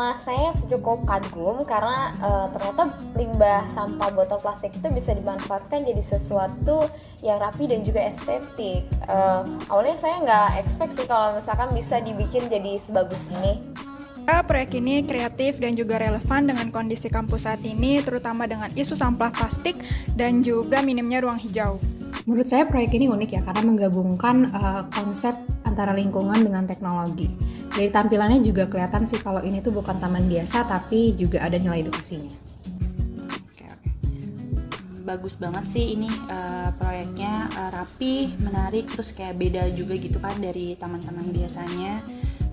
pertama saya cukup kagum karena ternyata limbah sampah botol plastik itu bisa dimanfaatkan jadi sesuatu yang rapi dan juga estetik. Awalnya saya nggak expect sih kalau misalkan bisa dibikin jadi sebagus ini. Proyek ini kreatif dan juga relevan dengan kondisi kampus saat ini, terutama dengan isu sampah plastik dan juga minimnya ruang hijau. Menurut saya proyek ini unik ya, karena menggabungkan konsep antara lingkungan dengan teknologi. Dari tampilannya juga kelihatan sih kalau ini tuh bukan taman biasa, tapi juga ada nilai edukasinya. Oke. Bagus banget sih ini proyeknya, rapi, menarik, terus kayak beda juga gitu kan dari taman-taman biasanya.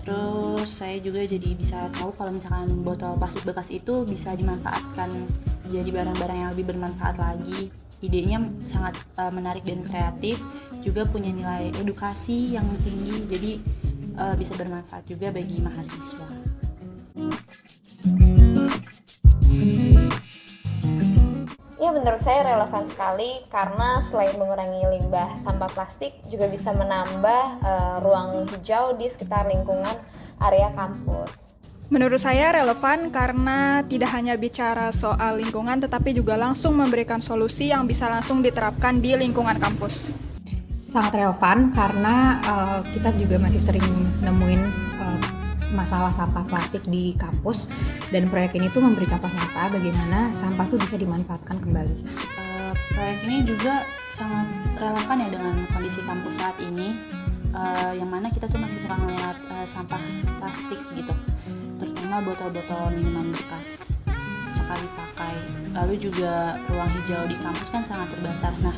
Terus saya juga jadi bisa tahu kalau misalkan botol plastik bekas itu bisa dimanfaatkan jadi barang-barang yang lebih bermanfaat lagi. Idenya sangat menarik dan kreatif, juga punya nilai edukasi yang tinggi, jadi bisa bermanfaat juga bagi mahasiswa. Ya, menurut saya relevan sekali karena selain mengurangi limbah sampah plastik juga bisa menambah ruang hijau di sekitar lingkungan area kampus. Menurut saya relevan karena tidak hanya bicara soal lingkungan tetapi juga langsung memberikan solusi yang bisa langsung diterapkan di lingkungan kampus. Sangat relevan karena kita juga masih sering nemuin masalah sampah plastik di kampus, dan proyek ini tuh memberi contoh nyata bagaimana sampah tuh bisa dimanfaatkan kembali. Proyek ini juga sangat relevan ya dengan kondisi kampus saat ini, yang mana kita tuh masih suka melihat sampah plastik gitu, terutama botol-botol minuman bekas sekali pakai. Lalu juga ruang hijau di kampus kan sangat terbatas. Nah,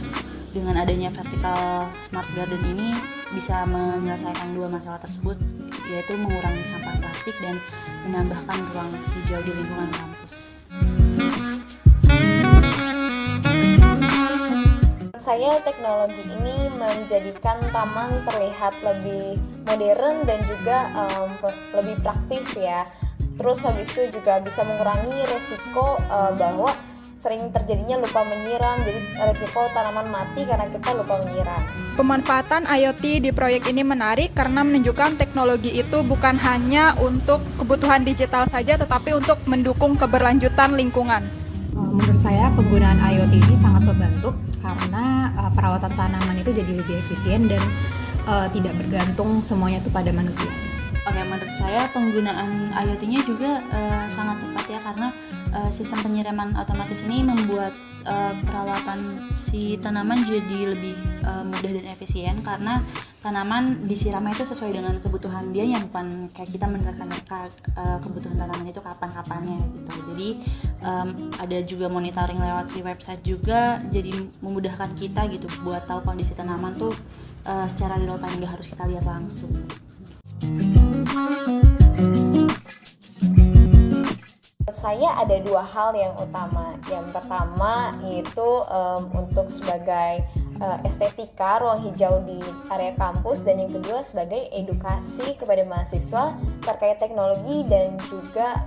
dengan adanya vertical smart garden ini bisa menyelesaikan dua masalah tersebut, yaitu mengurangi sampah plastik dan menambahkan ruang hijau di lingkungan kampus. Saya teknologi ini menjadikan taman terlihat lebih modern dan juga lebih praktis ya. Terus habis itu juga bisa mengurangi resiko bahwa sering terjadinya lupa menyiram, jadi resiko tanaman mati karena kita lupa menyiram. Pemanfaatan IoT di proyek ini menarik karena menunjukkan teknologi itu bukan hanya untuk kebutuhan digital saja tetapi untuk mendukung keberlanjutan lingkungan. Menurut saya penggunaan IoT ini sangat membantu karena perawatan tanaman itu jadi lebih efisien dan tidak bergantung semuanya itu pada manusia. Oke, menurut saya penggunaan IoT-nya juga sangat tepat ya, karena sistem penyiraman otomatis ini membuat perawatan si tanaman jadi lebih mudah dan efisien, karena tanaman disiramnya itu sesuai dengan kebutuhan dia, yang bukan kayak kita menerka-nerka kebutuhan tanaman itu kapan-kapannya gitu. Jadi ada juga monitoring lewat si website juga, jadi memudahkan kita gitu buat tahu kondisi tanaman tuh secara real time, nggak harus kita lihat langsung. Menurut saya ada dua hal yang utama. Yang pertama yaitu untuk sebagai estetika ruang hijau di area kampus, dan yang kedua sebagai edukasi kepada mahasiswa terkait teknologi dan juga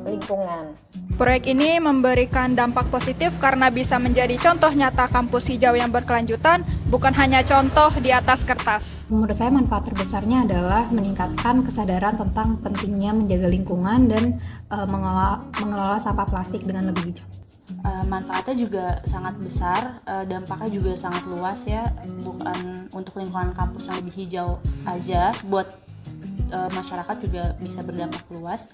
lingkungan. Proyek ini memberikan dampak positif karena bisa menjadi contoh nyata kampus hijau yang berkelanjutan, bukan hanya contoh di atas kertas. Menurut saya manfaat terbesarnya adalah meningkatkan kesadaran tentang pentingnya menjaga lingkungan dan mengelola sampah plastik dengan lebih bijak. Manfaatnya juga sangat besar, dampaknya juga sangat luas ya, bukan untuk lingkungan kampus yang lebih hijau aja, buat masyarakat juga bisa berdampak luas,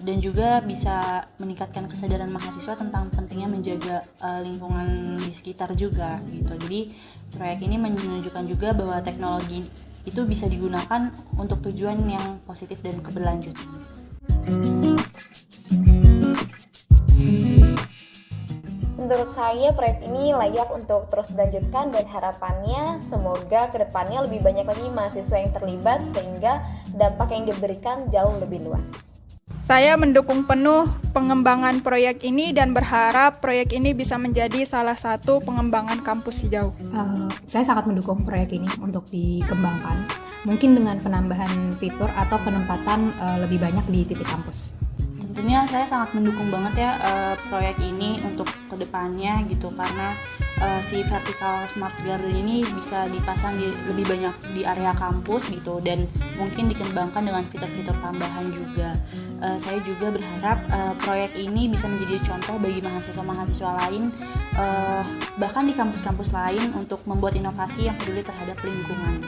dan juga bisa meningkatkan kesadaran mahasiswa tentang pentingnya menjaga lingkungan di sekitar juga gitu. Jadi proyek ini menunjukkan juga bahwa teknologi itu bisa digunakan untuk tujuan yang positif dan keberlanjutan. Menurut saya proyek ini layak untuk terus dilanjutkan, dan harapannya semoga kedepannya lebih banyak lagi mahasiswa yang terlibat sehingga dampak yang diberikan jauh lebih luas. Saya mendukung penuh pengembangan proyek ini dan berharap proyek ini bisa menjadi salah satu pengembangan kampus hijau. Saya sangat mendukung proyek ini untuk dikembangkan, mungkin dengan penambahan fitur atau penempatan lebih banyak di titik kampus. Tentunya saya sangat mendukung banget ya proyek ini untuk kedepannya gitu, karena si vertical smart garden ini bisa dipasang lebih banyak di area kampus gitu, dan mungkin dikembangkan dengan fitur-fitur tambahan juga. saya juga berharap proyek ini bisa menjadi contoh bagi mahasiswa-mahasiswa lain, bahkan di kampus-kampus lain untuk membuat inovasi yang peduli terhadap lingkungan.